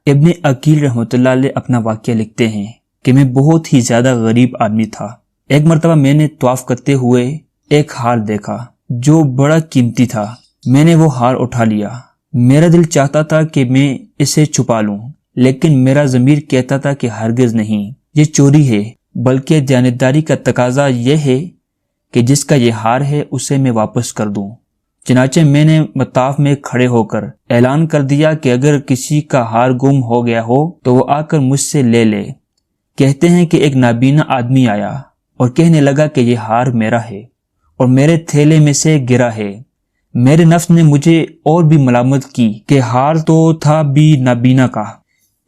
ابن عقیل رحمۃ اللہ علیہ اپنا واقعہ لکھتے ہیں کہ میں بہت ہی زیادہ غریب آدمی تھا۔ ایک مرتبہ میں نے طواف کرتے ہوئے ایک ہار دیکھا جو بڑا قیمتی تھا۔ میں نے وہ ہار اٹھا لیا۔ میرا دل چاہتا تھا کہ میں اسے چھپا لوں، لیکن میرا ضمیر کہتا تھا کہ ہرگز نہیں، یہ چوری ہے، بلکہ دیانتداری کا تقاضا یہ ہے کہ جس کا یہ ہار ہے اسے میں واپس کر دوں۔ چنانچہ میں نے مطاف میں کھڑے ہو کر اعلان کر دیا کہ اگر کسی کا ہار گم ہو گیا ہو تو وہ آ کر مجھ سے لے لے۔ کہتے ہیں کہ ایک نابینا آدمی آیا اور کہنے لگا کہ یہ ہار میرا ہے اور میرے تھیلے میں سے گرا ہے۔ میرے نفس نے مجھے اور بھی ملامت کی کہ ہار تو تھا بھی نابینا کا،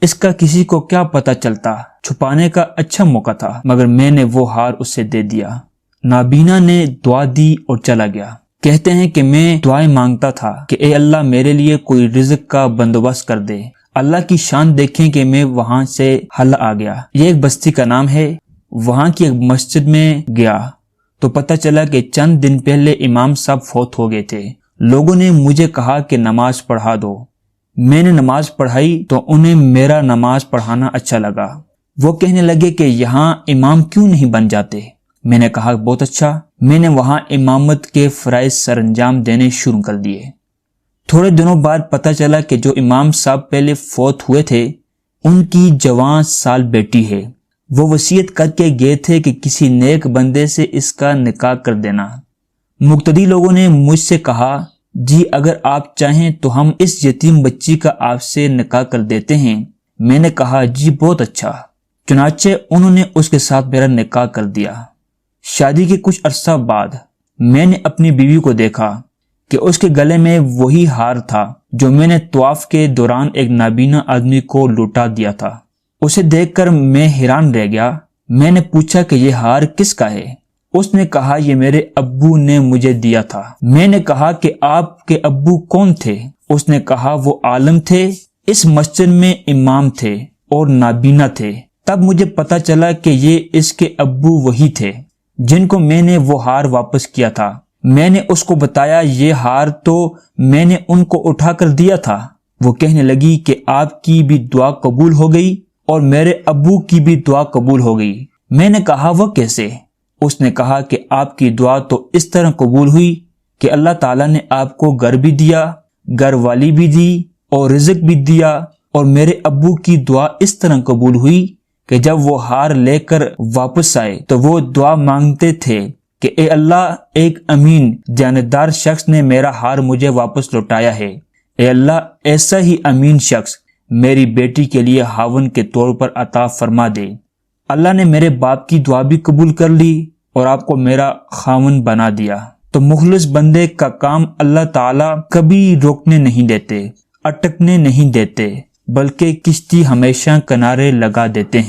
اس کا کسی کو کیا پتہ چلتا، چھپانے کا اچھا موقع تھا، مگر میں نے وہ ہار اسے دے دیا۔ نابینا نے دعا دی اور چلا گیا۔ کہتے ہیں کہ میں دعائیں مانگتا تھا کہ اے اللہ میرے لیے کوئی رزق کا بندوبست کر دے۔ اللہ کی شان دیکھیں کہ میں وہاں سے حل آ گیا۔ یہ ایک بستی کا نام ہے۔ وہاں کی ایک مسجد میں گیا تو پتہ چلا کہ چند دن پہلے امام صاحب فوت ہو گئے تھے۔ لوگوں نے مجھے کہا کہ نماز پڑھا دو۔ میں نے نماز پڑھائی تو انہیں میرا نماز پڑھانا اچھا لگا۔ وہ کہنے لگے کہ یہاں امام کیوں نہیں بن جاتے؟ میں نے کہا بہت اچھا۔ میں نے وہاں امامت کے فرائض سر انجام دینے شروع کر دیے۔ تھوڑے دنوں بعد پتہ چلا کہ جو امام صاحب پہلے فوت ہوئے تھے ان کی جوان سال بیٹی ہے۔ وہ وصیت کر کے گئے تھے کہ کسی نیک بندے سے اس کا نکاح کر دینا۔ مقتدی لوگوں نے مجھ سے کہا جی اگر آپ چاہیں تو ہم اس یتیم بچی کا آپ سے نکاح کر دیتے ہیں۔ میں نے کہا جی بہت اچھا۔ چنانچہ انہوں نے اس کے ساتھ میرا نکاح کر دیا۔ شادی کے کچھ عرصہ بعد میں نے اپنی بیوی کو دیکھا کہ اس کے گلے میں وہی ہار تھا جو میں نے طواف کے دوران ایک نابینا آدمی کو لوٹا دیا تھا۔ اسے دیکھ کر میں حیران رہ گیا۔ میں نے پوچھا کہ یہ ہار کس کا ہے؟ اس نے کہا یہ میرے ابو نے مجھے دیا تھا۔ میں نے کہا کہ آپ کے ابو کون تھے؟ اس نے کہا وہ عالم تھے، اس مسجد میں امام تھے اور نابینا تھے۔ تب مجھے پتا چلا کہ یہ اس کے ابو وہی تھے جن کو میں نے وہ ہار واپس کیا تھا۔ میں نے اس کو بتایا یہ ہار تو میں نے ان کو اٹھا کر دیا تھا۔ وہ کہنے لگی کہ آپ کی بھی دعا قبول ہو گئی اور میرے ابو کی بھی دعا قبول ہو گئی۔ میں نے کہا وہ کیسے؟ اس نے کہا کہ آپ کی دعا تو اس طرح قبول ہوئی کہ اللہ تعالیٰ نے آپ کو گھر بھی دیا، گھر والی بھی دی اور رزق بھی دیا، اور میرے ابو کی دعا اس طرح قبول ہوئی کہ جب وہ ہار لے کر واپس آئے تو وہ دعا مانگتے تھے کہ اے اللہ ایک امین دیانتدار شخص نے میرا ہار مجھے واپس لوٹایا ہے۔ اے اللہ ایسا ہی امین شخص میری بیٹی کے لیے خاوند کے طور پر عطا فرما دے۔ اللہ نے میرے باپ کی دعا بھی قبول کر لی اور آپ کو میرا خاوند بنا دیا۔ تو مخلص بندے کا کام اللہ تعالیٰ کبھی روکنے نہیں دیتے، اٹکنے نہیں دیتے، بلکہ کشتی ہمیشہ کنارے لگا دیتے ہیں۔